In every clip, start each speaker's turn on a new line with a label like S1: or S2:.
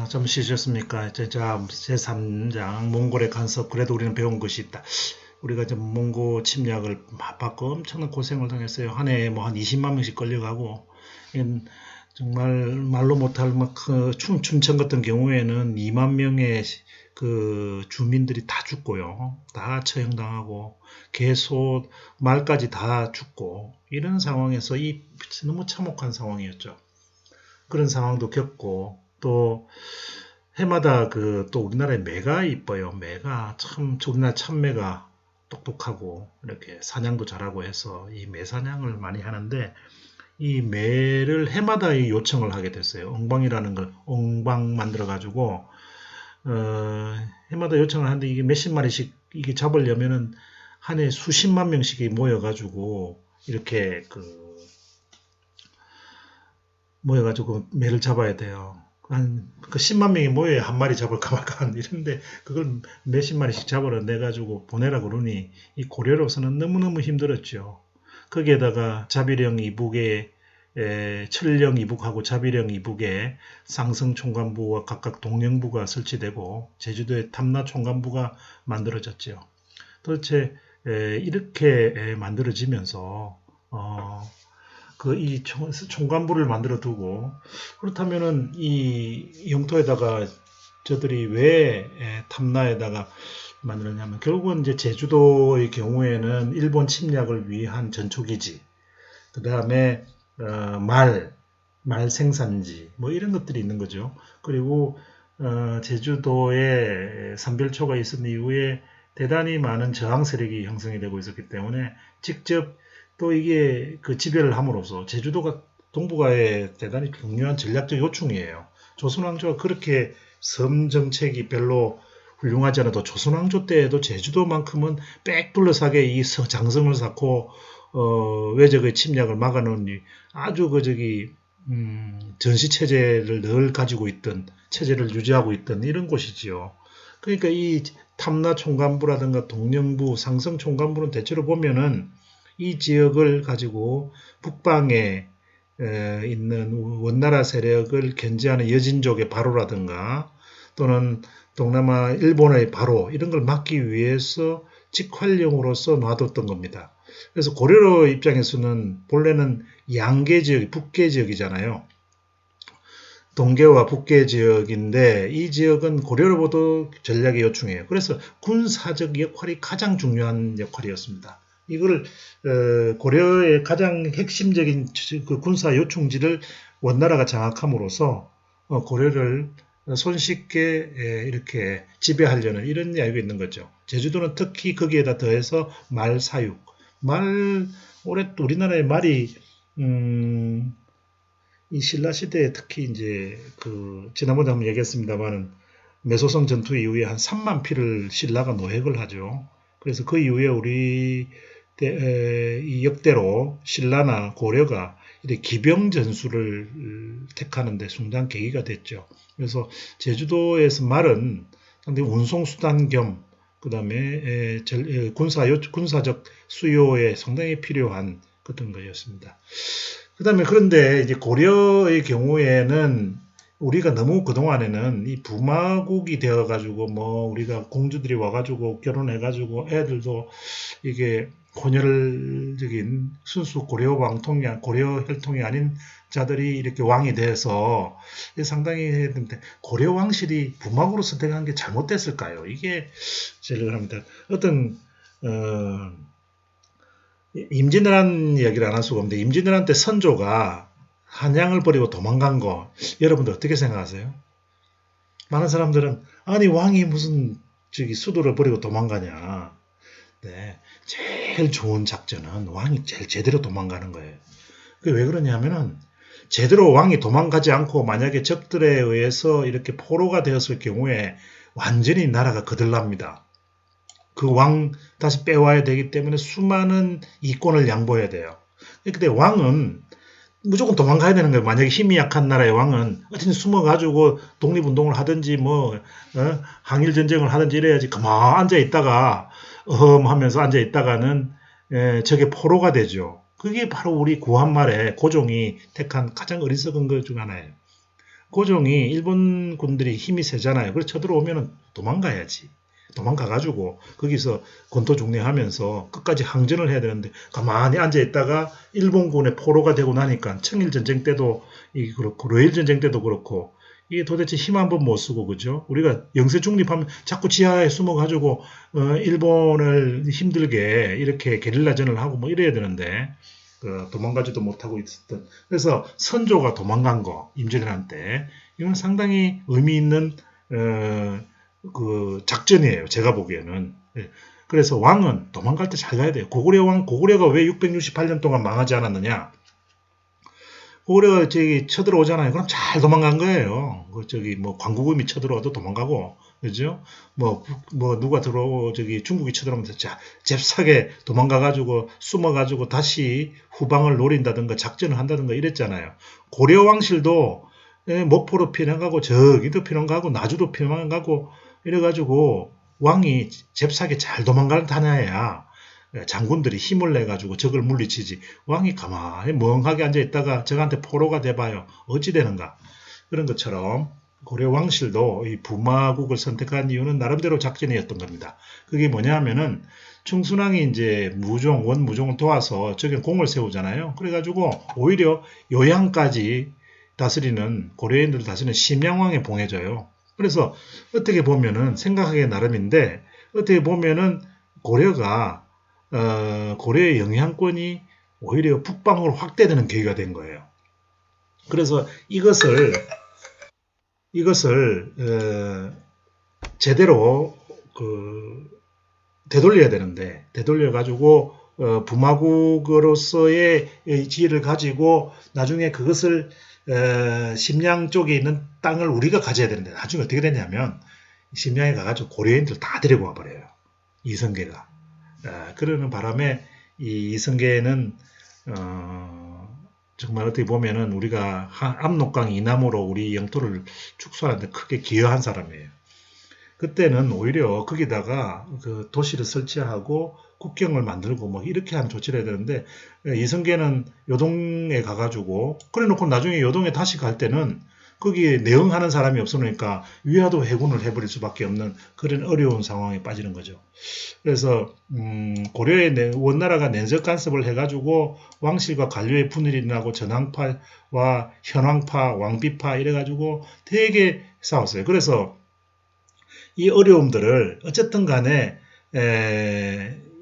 S1: 좀 쉬셨습니까? 제3장 몽골의 간섭. 그래도 우리는 배운 것이 있다. 우리가 이제 몽고 침략을 받고 엄청난 고생을 당했어요. 한 해에 뭐 한 20만 명씩 끌려가고, 이건 정말 말로 못할 막그 춘천 같은 경우에는 2만 명의 그 주민들이 다 죽고요. 다 처형당하고, 개, 소, 말까지 다 죽고, 이런 상황에서 이 너무 참혹한 상황이었죠. 그런 상황도 겪고, 또 해마다 또 우리나라에 매가 이뻐요. 매가 참 우리나라 참매가 똑똑하고 이렇게 사냥도 잘하고 해서 이 매 사냥을 많이 하는데, 이 매를 해마다 이 요청을 하게 됐어요. 엉방이라는 걸 엉방 만들어 가지고 해마다 요청을 하는데, 이게 몇십 마리씩 이게 잡으려면은 한 해 수십만 명씩이 모여 가지고 이렇게 모여가지고 매를 잡아야 돼요. 그 10만 명이 모여야 한 마리 잡을까 말까 이런데, 그걸 몇십 마리씩 잡으러 내가지고 보내라 그러니 이 고려로서는 너무너무 힘들었죠. 거기에다가 자비령 이북에 철령 이북하고 자비령 이북에 상성 총관부와 각각 동령부가 설치되고 제주도에 탐라 총관부가 만들어졌죠. 도대체 이렇게 만들어지면서 이 총관부를 만들어 두고, 그렇다면은 이 영토에다가 저들이 왜 탐라에다가 만들었냐면, 결국은 이제 제주도의 경우에는 일본 침략을 위한 전초기지, 그 다음에 말 생산지 뭐 이런 것들이 있는 거죠. 그리고 제주도에 삼별초가 있은 이후에 대단히 많은 저항 세력이 형성이 되고 있었기 때문에, 직접 또 이게 지배를 함으로써 제주도가 동북아의 대단히 중요한 전략적 요충이에요. 조선왕조가 그렇게 섬 정책이 별로 훌륭하지 않아도 조선왕조 때에도 제주도만큼은 빽 둘러싸게 이 장성을 쌓고 외적의 침략을 막아놓은 아주 전시 체제를 늘 가지고 있던, 체제를 유지하고 있던 이런 곳이지요. 그러니까 이 탐라 총관부라든가 동령부, 상성 총관부는 대체로 보면은 이 지역을 가지고 북방에 있는 원나라 세력을 견제하는 여진족의 바로라든가, 또는 동남아 일본의 바로, 이런 걸 막기 위해서 직활용으로서 놔뒀던 겁니다. 그래서 고려로 입장에서는 본래는 양계 지역, 북계 지역이잖아요. 동계와 북계 지역인데, 이 지역은 고려로부터 전략의 요충이에요. 그래서 군사적 역할이 가장 중요한 역할이었습니다. 이걸 고려의 가장 핵심적인 군사 요충지를 원나라가 장악함으로써 고려를 손쉽게 이렇게 지배하려는 이런 이야기가 있는 거죠. 제주도는 특히 거기에다 더해서 말 사육, 우리나라의 말이 이 신라 시대에 특히 이제 지난번에 한번 얘기했습니다만은, 매소성 전투 이후에 한 3만 피를 신라가 노획을 하죠. 그래서 그 이후에 우리 이 역대로 신라나 고려가 이렇게 기병 전술을 택하는데 상당한 계기가 됐죠. 그래서 제주도에서 말은 상당히 운송수단 겸, 그 다음에 군사적 수요에 상당히 필요한 그런 거였습니다. 그 다음에 그런데 이제 고려의 경우에는 우리가 너무 그동안에는 이 부마국이 되어가지고 우리가 공주들이 와가지고 결혼해가지고 애들도 이게 혼혈적인 순수 고려 혈통이 아닌 자들이 이렇게 왕이 돼서 상당히 고려 왕실이 부막으로 선택한 게 잘못됐을까요? 이게 제일 합니다. 어떤 임진왜란 이야기를 안 할 수가 없는데, 임진왜란 때 선조가 한양을 버리고 도망간 거 여러분들 어떻게 생각하세요? 많은 사람들은 아니 왕이 무슨 수도를 버리고 도망가냐. 네, 제일 좋은 작전은 왕이 제일 제대로 도망가는 거예요. 그게 왜 그러냐면은, 제대로 왕이 도망가지 않고 만약에 적들에 의해서 이렇게 포로가 되었을 경우에 완전히 나라가 거들납니다. 그 왕 다시 빼와야 되기 때문에 수많은 이권을 양보해야 돼요. 근데 왕은 무조건 도망가야 되는 거예요. 만약에 힘이 약한 나라의 왕은 어쨌든 숨어가지고 독립운동을 하든지 항일전쟁을 하든지 이래야지, 가만 앉아있다가 하면서 앉아있다가는 적의 포로가 되죠. 그게 바로 우리 구한말에 고종이 택한 가장 어리석은 것 중 하나예요. 고종이 일본 군들이 힘이 세잖아요. 그래서 쳐들어오면은 도망가야지. 도망가가지고 거기서 권토중례하면서 끝까지 항전을 해야 되는데 가만히 앉아있다가 일본군의 포로가 되고 나니까 청일전쟁 때도 그렇고 러일전쟁 때도 그렇고 이게 도대체 힘 한 번 못 쓰고 그죠? 우리가 영세 중립하면 자꾸 지하에 숨어가지고 일본을 힘들게 이렇게 게릴라전을 하고 뭐 이래야 되는데 도망가지도 못하고 있었던. 그래서 선조가 도망간 거 임진왜란 이건 상당히 의미 있는 그 작전이에요. 제가 보기에는. 그래서 왕은 도망갈 때 잘 가야 돼요. 고구려가 왜 668년 동안 망하지 않았느냐? 고구려가 쳐들어오잖아요. 그럼 잘 도망간 거예요. 뭐 광구금이 쳐들어와도 도망가고, 그죠? 누가 중국이 쳐들어오면서 잽싸게 도망가가지고 숨어가지고 다시 후방을 노린다든가 작전을 한다든가 이랬잖아요. 고려 왕실도 목포로 피난가고 저기도 피난가고 나주도 피난가고 이래가지고 왕이 잽싸게 잘 도망가다녀야 장군들이 힘을 내가지고 적을 물리치지. 왕이 가만히 멍하게 앉아있다가 적한테 포로가 돼봐요. 어찌 되는가. 그런 것처럼 고려 왕실도 이 부마국을 선택한 이유는 나름대로 작전이었던 겁니다. 그게 뭐냐 하면은 충순왕이 이제 원무종을 도와서 적에 공을 세우잖아요. 그래가지고 오히려 요양까지 다스리는 고려인들을 다스리는 심양왕에 봉해져요. 그래서 어떻게 보면은 생각하기에 나름인데 어떻게 보면은 고려가 고려의 영향권이 오히려 북방으로 확대되는 계기가 된 거예요. 그래서 이것을 제대로 되돌려야 되는데 되돌려가지고 부마국으로서의 지위를 가지고 나중에 그것을 심양 쪽에 있는 땅을 우리가 가져야 되는데 나중에 어떻게 되냐면 심양에 가가지고 고려인들 다 데리고 와버려요. 이성계가. 그러는 바람에 이 이성계는 정말 어떻게 보면은 우리가 압록강 이남으로 우리 영토를 축소하는데 크게 기여한 사람이에요. 그때는 오히려 거기다가 그 도시를 설치하고 국경을 만들고 뭐 이렇게 하는 조치를 해야 되는데 이성계는 요동에 가가지고 그래놓고 나중에 요동에 다시 갈 때는 거기에 내응하는 사람이 없으니까 위화도 해군을 해버릴 수밖에 없는 그런 어려운 상황에 빠지는 거죠. 그래서 고려의 원나라가 내적 간섭을 해가지고 왕실과 관료의 분열이 나고 전왕파와 현왕파, 왕비파 이래가지고 되게 싸웠어요. 그래서 이 어려움들을 어쨌든 간에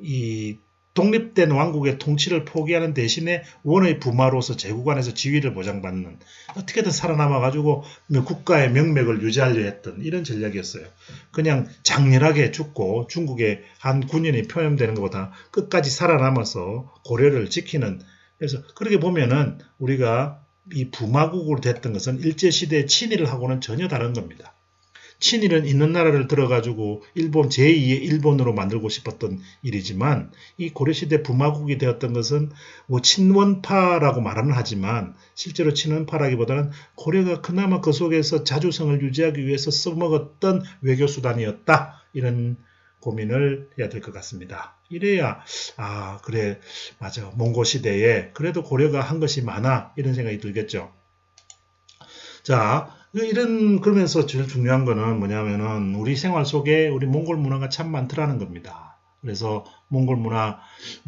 S1: 이 독립된 왕국의 통치를 포기하는 대신에 원의 부마로서 제국안에서 지위를 보장받는 어떻게든 살아남아가지고 국가의 명맥을 유지하려 했던 이런 전략이었어요. 그냥 장렬하게 죽고 중국의 한 군인이 표현되는 것보다 끝까지 살아남아서 고려를 지키는. 그래서 그렇게 보면은 우리가 이 부마국으로 됐던 것은 일제시대의 친일을 하고는 전혀 다른 겁니다. 친일은 있는 나라를 들어가지고 일본 제2의 일본으로 만들고 싶었던 일이지만 이 고려시대 부마국이 되었던 것은 뭐 친원파라고 말은 하지만 실제로 친원파라기보다는 고려가 그나마 그 속에서 자주성을 유지하기 위해서 써먹었던 외교수단이었다. 이런 고민을 해야 될 것 같습니다. 이래야 그래 맞아 몽고 시대에 그래도 고려가 한 것이 많아 이런 생각이 들겠죠. 자, 그러면서 제일 중요한 거는 뭐냐면은 우리 생활 속에 우리 몽골 문화가 참 많더라는 겁니다. 그래서 몽골 문화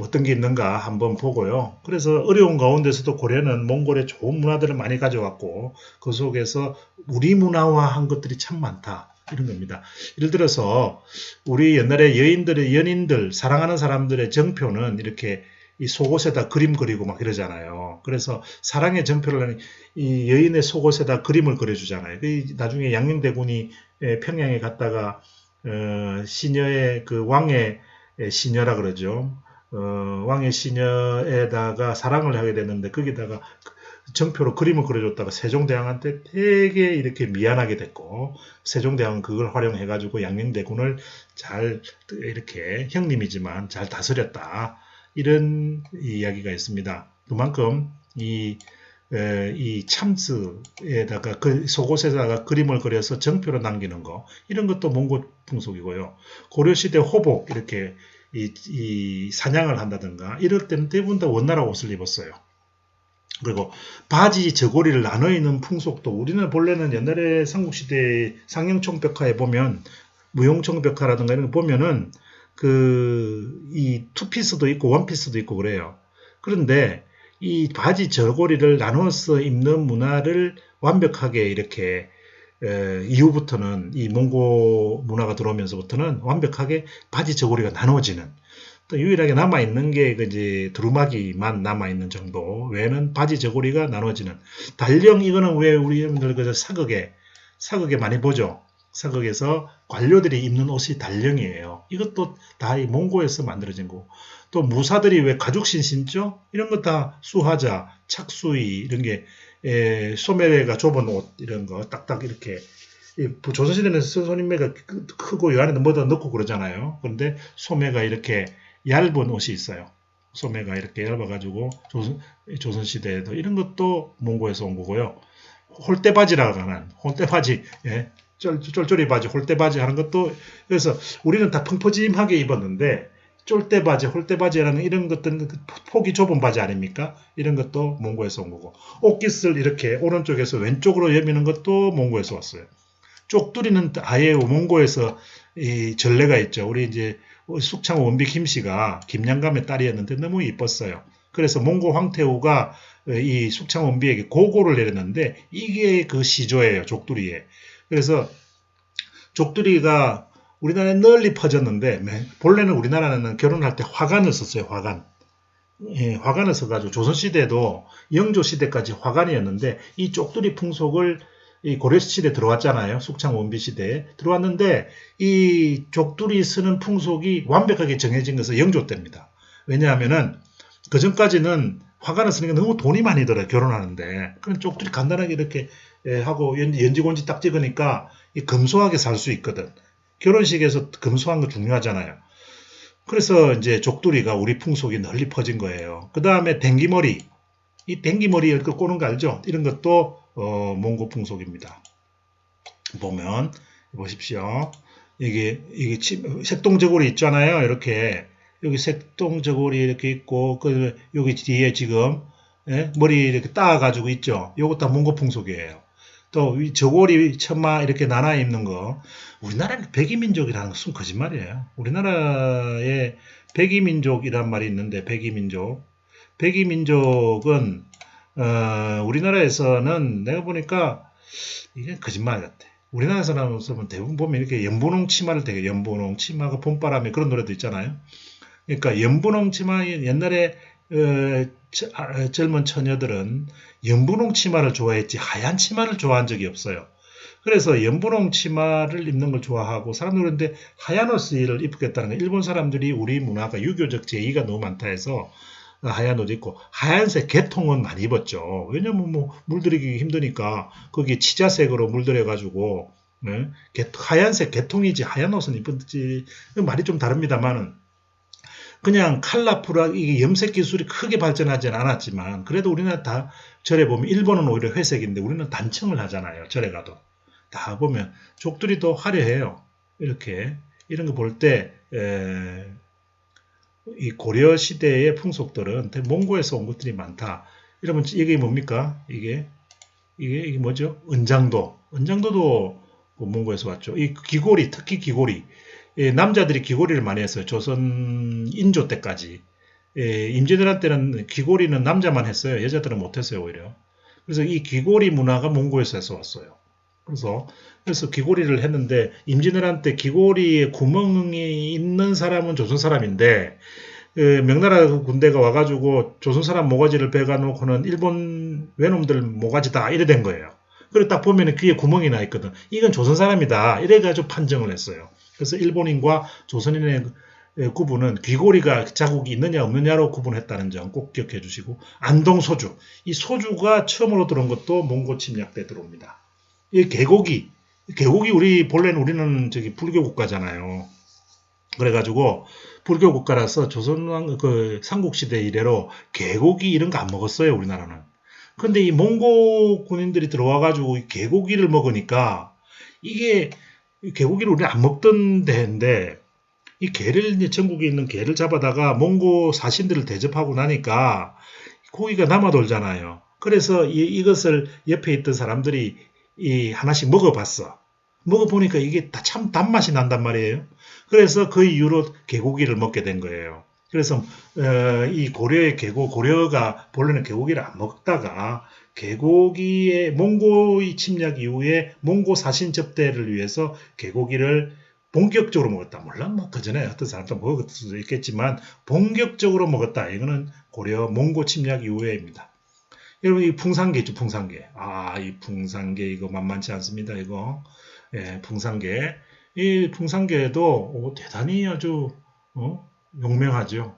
S1: 어떤 게 있는가 한번 보고요. 그래서 어려운 가운데서도 고려는 몽골의 좋은 문화들을 많이 가져왔고 그 속에서 우리 문화화한 것들이 참 많다. 이런 겁니다. 예를 들어서 우리 옛날에 연인들, 사랑하는 사람들의 정표는 이렇게 이 속옷에다 그림 그리고 막 이러잖아요. 그래서 사랑의 정표를 하는 이 여인의 속옷에다 그림을 그려주잖아요. 나중에 양녕대군이 평양에 갔다가 시녀의 그 왕의 시녀라 그러죠. 왕의 시녀에다가 사랑을 하게 됐는데 거기다가 정표로 그림을 그려줬다가 세종대왕한테 되게 이렇게 미안하게 됐고 세종대왕은 그걸 활용해가지고 양녕대군을 잘 이렇게 형님이지만 잘 다스렸다. 이런 이야기가 있습니다. 그만큼 이 참스에다가 그 속옷에다가 그림을 그려서 정표로 남기는 거 이런 것도 몽골 풍속이고요. 고려시대 호복 이렇게 이 사냥을 한다든가 이럴 때는 대부분 다 원나라 옷을 입었어요. 그리고 바지 저고리를 나눠 입는 풍속도 우리는 본래는 옛날에 삼국시대 상영총벽화에 보면 무용총벽화라든가 이런 거 보면은 이 투피스도 있고 원피스도 있고 그래요. 그런데 이 바지 저고리를 나눠서 입는 문화를 완벽하게 이렇게 이후부터는 이 몽고 문화가 들어오면서부터는 완벽하게 바지 저고리가 나눠지는 또 유일하게 남아있는 게 이제 두루마기만 남아있는 정도 외에는 바지 저고리가 나눠지는 달령 이거는 왜 우리 여러분들 그 사극에 많이 보죠. 사극에서 관료들이 입는 옷이 달령이에요. 이것도 다 이 몽고에서 만들어진 거고 또 무사들이 왜 가죽신 신죠? 이런 거 다 수하자, 착수이 이런 게 소매가 좁은 옷 이런 거 딱딱 이렇게 조선시대는 손인매가 크고 이 안에 뭐다 넣고 그러잖아요. 그런데 소매가 이렇게 얇은 옷이 있어요. 소매가 이렇게 얇아가지고 조선시대에도 이런 것도 몽고에서 온 거고요. 홀대바지라고 하는 홀대바지, 예, 쫄쫄이 바지, 홀대바지 하는 것도 그래서 우리는 다 펑퍼짐하게 입었는데 쫄대바지, 홀대바지라는 이런 것들은 폭이 좁은 바지 아닙니까? 이런 것도 몽고에서 온 거고 옷깃을 이렇게 오른쪽에서 왼쪽으로 여미는 것도 몽고에서 왔어요. 쪽두리는 아예 몽고에서 이 전례가 있죠. 우리 이제 숙창 원비 김씨가 김양감의 딸이었는데 너무 이뻤어요. 그래서 몽고 황태후가 이 숙창 원비에게 고고를 내렸는데 이게 그 시조예요. 족두리에. 그래서 족두리가 우리나라에 널리 퍼졌는데 본래는 우리나라는 결혼할 때 화관을 썼어요. 화관. 예, 화관을 써가지고 조선시대도 영조시대까지 화관이었는데 이 쪽두리 풍속을 이 고려시대에 들어왔잖아요. 숙창 원비시대에 들어왔는데 이 족두리 쓰는 풍속이 완벽하게 정해진 것은 영조 때입니다. 왜냐하면은 그 전까지는 화관을 쓰는 게 너무 돈이 많이 들어요. 결혼하는데. 그럼 쪽두리 간단하게 이렇게 하고 연지곤지 딱 찍으니까 금소하게 살 수 있거든. 결혼식에서 금소한 거 중요하잖아요. 그래서 이제 족두리가 우리 풍속이 널리 퍼진 거예요. 그 다음에 댕기머리. 이 댕기머리 이렇게 꼬는 거 알죠? 이런 것도 몽고 풍속입니다. 보면 보십시오. 이게 색동저고리 있잖아요. 이렇게 여기 색동저고리 이렇게 있고 그 여기 뒤에 지금 머리 이렇게 따가지고 있죠. 이것 다 몽고 풍속이에요. 또 저고리 천마 이렇게 나눠 입는 거 우리나라는 백이민족이라는 것은 거짓말이에요. 우리나라에 백이민족이란 말이 있는데 백이민족은 우리나라에서는 내가 보니까 이게 거짓말 같아. 우리나라 사람은 대부분 보면 이렇게 연분홍 치마를 되게 연분홍 치마가 봄바람에 그런 노래도 있잖아요. 그러니까 연분홍 치마 옛날에 젊은 처녀들은 연분홍 치마를 좋아했지 하얀 치마를 좋아한 적이 없어요. 그래서 연분홍 치마를 입는 걸 좋아하고 사람들은 그런데 하얀 옷을 입겠다는 거 일본 사람들이 우리 문화가 유교적 제의가 너무 많다 해서 하얀 옷 입고 하얀색 개통은 많이 입었죠. 왜냐면 뭐 물들이기 힘드니까 거기 치자색으로 물들여가지고 하얀색 개통이지 하얀 옷은 입었지 말이 좀 다릅니다만은 그냥 칼라풀하 이게 염색 기술이 크게 발전하지는 않았지만 그래도 우리는 다 절에 보면 일본은 오히려 회색인데 우리는 단청을 하잖아요. 절에 가도 다 보면 족두리도 화려해요. 이렇게 이런 거 볼 때 이 고려 시대의 풍속들은 몽고에서 온 것들이 많다. 이러면 이게 뭡니까? 이게 뭐죠? 은장도도 몽고에서 왔죠. 이 귀고리 특히 귀고리 남자들이 귀고리를 많이 했어요. 조선 인조 때까지. 임진왜란 때는 귀고리는 남자만 했어요. 여자들은 못했어요. 오히려. 그래서 이 귀고리 문화가 몽고에서 왔어요. 그래서 귀고리를 했는데 임진왜란 때 귀고리에 구멍이 있는 사람은 조선 사람인데 명나라 군대가 와가지고 조선 사람 모가지를 베가놓고는 일본 외놈들 모가지다 이래 된 거예요. 그리고 딱 보면 귀에 구멍이 나 있거든. 이건 조선 사람이다. 이래가지고 판정을 했어요. 그래서 일본인과 조선인의 구분은 귀고리가 자국이 있느냐 없느냐로 구분했다는 점 꼭 기억해 주시고 안동소주. 이 소주가 처음으로 들어온 것도 몽고 침략 때 들어옵니다. 이 개고기 본래는 우리는 저기 불교 국가잖아요. 그래가지고 불교 국가라서 조선 삼국시대 이래로 개고기 이런 거 안 먹었어요. 우리나라는. 근데 이 몽고 군인들이 들어와가지고 이 개고기를 먹으니까 이게 개고기를 우리는 안 먹던 데인데 이 개를 전국에 있는 개를 잡아다가 몽고 사신들을 대접하고 나니까 고기가 남아 돌잖아요. 그래서 이것을 옆에 있던 사람들이 하나씩 먹어봤어. 먹어보니까 이게 참 단맛이 난단 말이에요. 그래서 그 이후로 개고기를 먹게 된 거예요. 그래서 이 고려의 고려가 본래는 개고기를 안 먹다가 개고기의 몽고의 침략 이후에 몽고 사신 접대를 위해서 개고기를 본격적으로 먹었다. 물론 뭐 그전에 어떤 사람도 먹을 수도 있겠지만 본격적으로 먹었다. 이거는 고려 몽고 침략 이후에입니다. 여러분 이 풍산개 있죠, 풍산개. 이 풍산개 이거 만만치 않습니다. 이거 예, 풍산개. 이 풍산개도 대단히 아주 용맹하죠.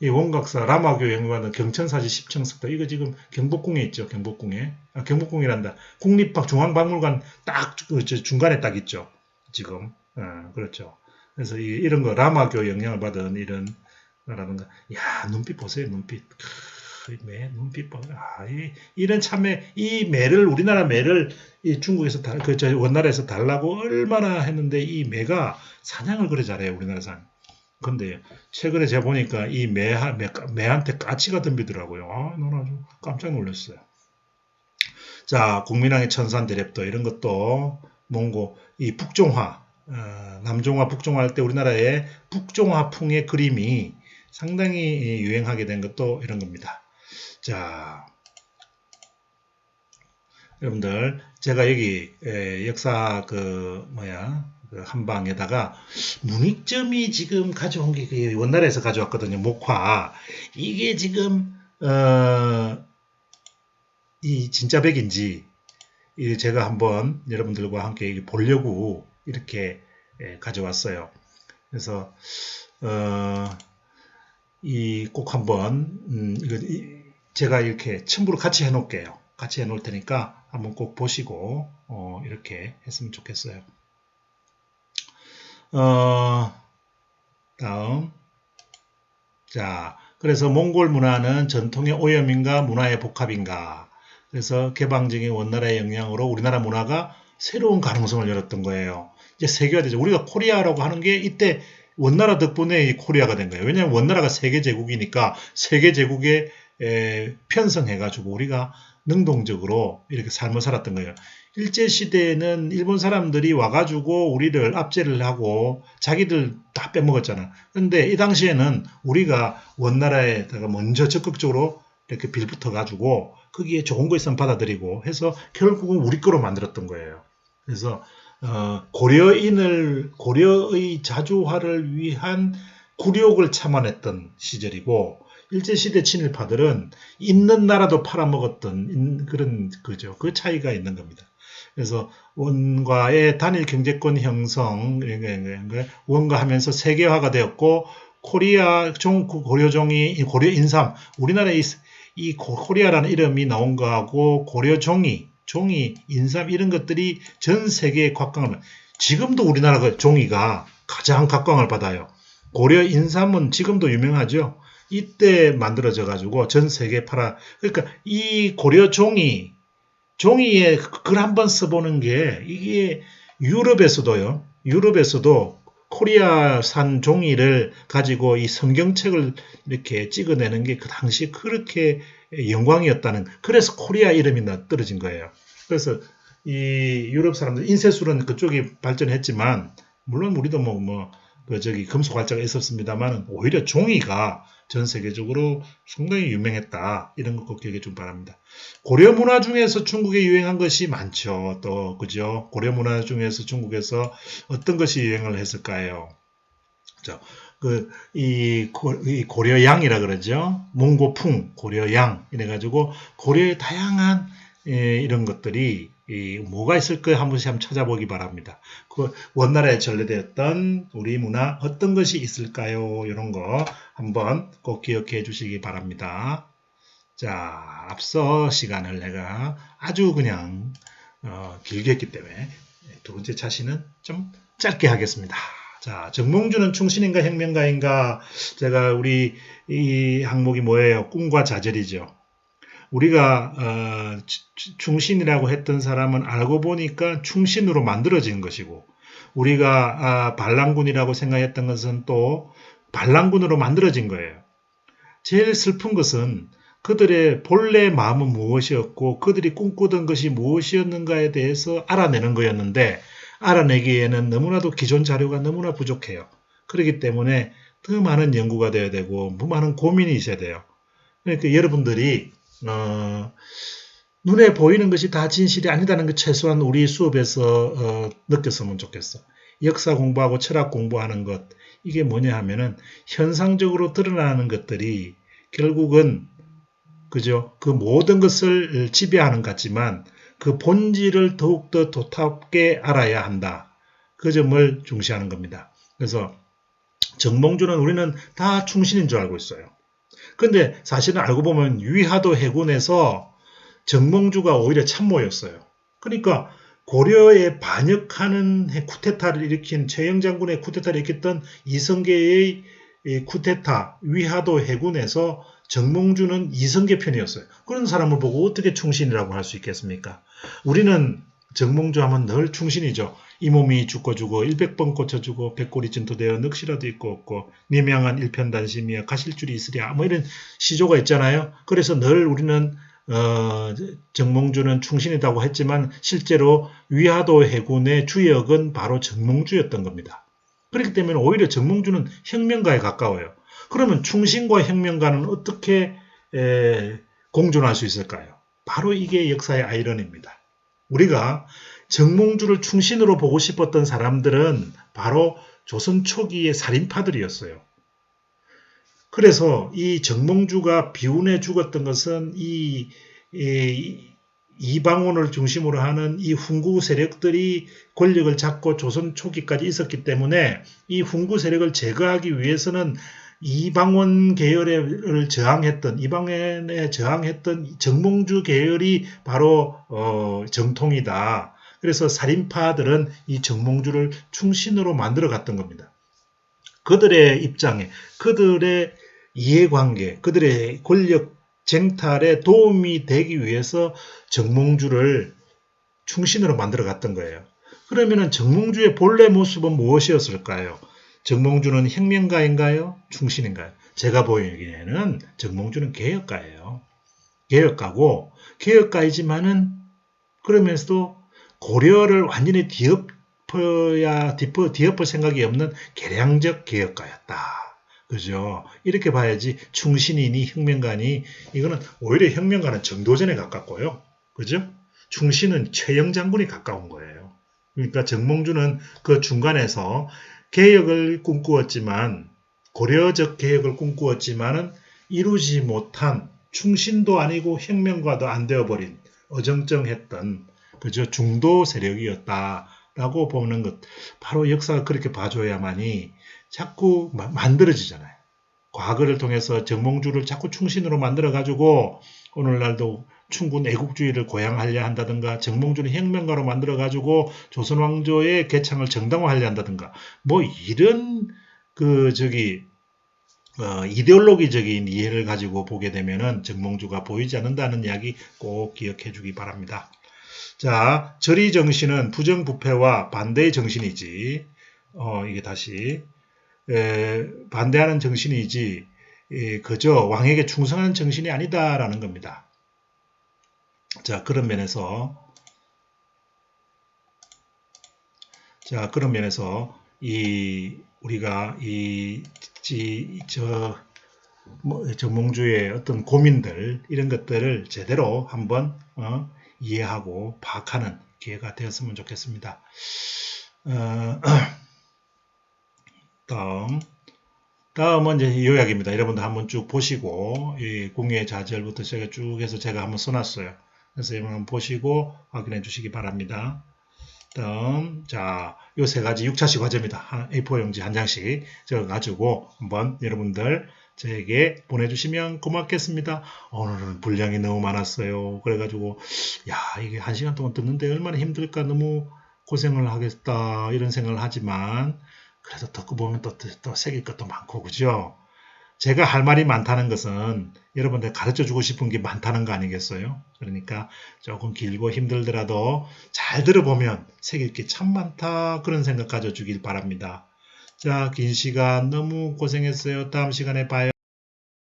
S1: 이 원각사 라마교 연구하는 경천사지 10층석도 이거 지금 경복궁에 있죠. 경복궁에. 경복궁이란다. 국립박 중앙박물관 딱 중간에 딱 있죠. 지금. 그렇죠. 그래서 이런 거 라마교 영향을 받은 이런 라든가. 야, 눈빛 보세요. 눈빛. 눈빛 봐. 이런 참매, 이 매를, 우리나라 매를 이 중국에서 원나라에서 달라고 얼마나 했는데 이 매가 사냥을 그래 잘해요. 우리나라 사람. 근데 최근에 제가 보니까 이 매한테 까치가 덤비더라고요. 난 아주 깜짝 놀랐어요. 자, 국민왕의 천산대랩도 이런 것도 몽고 이 북종화, 남종화, 북종화 할 때 우리나라의 북종화풍의 그림이 상당히 유행하게 된 것도 이런 겁니다. 자, 여러분들 제가 여기 역사 한방에다가 문익점이 지금 가져온 게 원나라에서 가져왔거든요. 목화. 이게 지금 이 진짜 백인지 제가 한번 여러분들과 함께 보려고 이렇게 가져왔어요. 그래서 꼭 한번 이거 제가 이렇게 첨부를 같이 해놓을게요. 같이 해놓을 테니까 한번 꼭 보시고 이렇게 했으면 좋겠어요. 다음. 자, 그래서 몽골 문화는 전통의 오염인가 문화의 복합인가. 그래서 개방적인 원나라의 영향으로 우리나라 문화가 새로운 가능성을 열었던 거예요. 이제 세계화되죠. 우리가 코리아라고 하는 게 이때 원나라 덕분에 이 코리아가 된 거예요. 왜냐하면 원나라가 세계 제국이니까 세계 제국에 편성해가지고 우리가 능동적으로 이렇게 삶을 살았던 거예요. 일제시대에는 일본 사람들이 와가지고 우리를 압제를 하고 자기들 다 빼먹었잖아. 근데 이 당시에는 우리가 원나라에다가 먼저 적극적으로 이렇게 빌붙어가지고 거기에 좋은 거 있으면 받아들이고 해서 결국은 우리 거로 만들었던 거예요. 그래서 고려의 자주화를 위한 굴욕을 참아냈던 시절이고 일제시대 친일파들은 있는 나라도 팔아먹었던 그런 거죠. 그 차이가 있는 겁니다. 그래서 원과의 단일 경제권 형성, 원과 하면서 세계화가 되었고 고려종이, 고려인삼, 우리나라의 이 코리아라는 이름이 나온 거하고 고려종이, 인삼 이런 것들이 전 세계에 각광을 지금도 우리나라가 종이가 가장 각광을 받아요. 고려 인삼은 지금도 유명하죠. 이때 만들어져 가지고 전 세계에 그러니까 이 고려 종이에 글 한번 써보는 게 이게 유럽에서도 코리아산 종이를 가지고 이 성경책을 이렇게 찍어내는 게 그 당시 그렇게 영광이었다는, 그래서 코리아 이름이 떨어진 거예요. 그래서 이 유럽 사람들 인쇄술은 그쪽이 발전했지만 물론 우리도 금속 활자가 있었습니다만 오히려 종이가 전 세계적으로 상당히 유명했다. 이런 거 꼭 기억해 좀 바랍니다. 고려 문화 중에서 중국에 유행한 것이 많죠. 또 그죠? 고려 문화 중에서 중국에서 어떤 것이 유행을 했을까요? 자, 이 고려양이라 그러죠. 몽고풍, 고려양 이래가지고 고려의 다양한 이런 것들이 뭐가 있을까 한 번씩 한번 찾아보기 바랍니다. 그 원나라에 전래되었던 우리 문화 어떤 것이 있을까요? 이런 거 한번 꼭 기억해 주시기 바랍니다. 자, 앞서 시간을 내가 아주 그냥 길게 했기 때문에 두 번째 차시는 좀 짧게 하겠습니다. 자, 정몽주는 충신인가 혁명가인가? 제가 우리 이 항목이 뭐예요? 꿈과 좌절이죠. 우리가 충신이라고 했던 사람은 알고 보니까 충신으로 만들어진 것이고, 우리가 반란군이라고 생각했던 것은 또 반란군으로 만들어진 거예요. 제일 슬픈 것은 그들의 본래 마음은 무엇이었고 그들이 꿈꾸던 것이 무엇이었는가에 대해서 알아내는 거였는데 알아내기에는 너무나도 기존 자료가 너무나 부족해요. 그렇기 때문에 더 많은 연구가 되어야 되고 더 많은 고민이 있어야 돼요. 그러니까 여러분들이 눈에 보이는 것이 다 진실이 아니다는 것 최소한 우리 수업에서 느꼈으면 좋겠어. 역사 공부하고 철학 공부하는 것 이게 뭐냐 하면은 현상적으로 드러나는 것들이 결국은 그죠? 그 모든 것을 지배하는 것 같지만 그 본질을 더욱더 도탑게 알아야 한다. 그 점을 중시하는 겁니다. 그래서 정몽주는 우리는 다 충신인 줄 알고 있어요. 근데 사실은 알고 보면 위화도 해군에서 정몽주가 오히려 참모였어요. 그러니까 고려에 반역하는 쿠데타를 일으킨 최영 장군의 쿠데타를 일으켰던 이성계의 쿠데타 위화도 해군에서 정몽주는 이성계 편이었어요. 그런 사람을 보고 어떻게 충신이라고 할 수 있겠습니까? 우리는 정몽주 하면 늘 충신이죠. 이 몸이 죽고 100번 고쳐주고 백골이 진토되어 넋이라도 있고 없고 니명한 일편단심이야 가실줄이 있으랴 뭐 이런 시조가 있잖아요. 그래서 늘 우리는 정몽주는 충신이라고 했지만 실제로 위화도 해군의 주역은 바로 정몽주였던 겁니다. 그렇기 때문에 오히려 정몽주는 혁명가에 가까워요. 그러면 충신과 혁명가는 어떻게 공존할 수 있을까요? 바로 이게 역사의 아이러니입니다. 우리가 정몽주를 충신으로 보고 싶었던 사람들은 바로 조선 초기의 살인파들이었어요. 그래서 이 정몽주가 비운해 죽었던 것은 이방원을 중심으로 하는 이 훈구 세력들이 권력을 잡고 조선 초기까지 있었기 때문에 이 훈구 세력을 제거하기 위해서는 이방원 계열을 저항했던 이방원에 저항했던 정몽주 계열이 바로 정통이다. 그래서 살인파들은 이 정몽주를 충신으로 만들어 갔던 겁니다. 그들의 입장에 그들의 이해관계 그들의 권력 쟁탈에 도움이 되기 위해서 정몽주를 충신으로 만들어 갔던 거예요. 그러면 정몽주의 본래 모습은 무엇이었을까요? 정몽주는 혁명가인가요? 충신인가요? 제가 보기에는 정몽주는 개혁가예요. 개혁가이지만은 그러면서도 고려를 완전히 뒤엎을 생각이 없는 개량적 개혁가였다. 그죠? 이렇게 봐야지 충신이니 혁명가니 이거는 오히려 혁명가는 정도전에 가깝고요. 그죠? 충신은 최영 장군이 가까운 거예요. 그러니까 정몽주는 그 중간에서 개혁을 꿈꾸었지만 고려적 개혁을 꿈꾸었지만은 이루지 못한 충신도 아니고 혁명가도 안 되어버린 어정쩡했던 그저 중도 세력이었다라고 보는 것. 바로 역사가 그렇게 봐줘야만이 자꾸 만들어지잖아요. 과거를 통해서 정몽주를 자꾸 충신으로 만들어가지고 오늘날도 충군 애국주의를 고양하려 한다든가 정몽주는 혁명가로 만들어가지고 조선왕조의 개창을 정당화하려 한다든가 뭐 이런 이데올로기적인 이해를 가지고 보게 되면은 정몽주가 보이지 않는다는 이야기 꼭 기억해 주기 바랍니다. 자, 절의 정신은 부정부패와 반대의 정신이지. 이게 다시 반대하는 정신이지 그저 왕에게 충성하는 정신이 아니다라는 겁니다. 자, 그런 면에서 우리가 정몽주의 어떤 고민들 이런 것들을 제대로 한번 이해하고 파악하는 기회가 되었으면 좋겠습니다. 다음은 이제 요약입니다. 여러분들 한번 쭉 보시고 이 공유의 좌절부터 제가 쭉 해서 제가 한번 써놨어요. 그래서 여러분 한번 보시고 확인해 주시기 바랍니다. 다음 자, 요 세 가지 6차시 과제입니다. A4 용지 한 장씩 적어가지고 한번 여러분들 저에게 보내주시면 고맙겠습니다. 오늘은 분량이 너무 많았어요. 그래가지고 야 이게 1시간 동안 듣는데 얼마나 힘들까 너무 고생을 하겠다 이런 생각을 하지만 그래서 듣고 보면 또 새길 것도 많고 그죠? 제가 할 말이 많다는 것은 여러분들 가르쳐주고 싶은 게 많다는 거 아니겠어요? 그러니까 조금 길고 힘들더라도 잘 들어보면 새길 게 참 많다 그런 생각 가져주길 바랍니다. 자, 긴 시간 너무 고생했어요. 다음 시간에 봐요.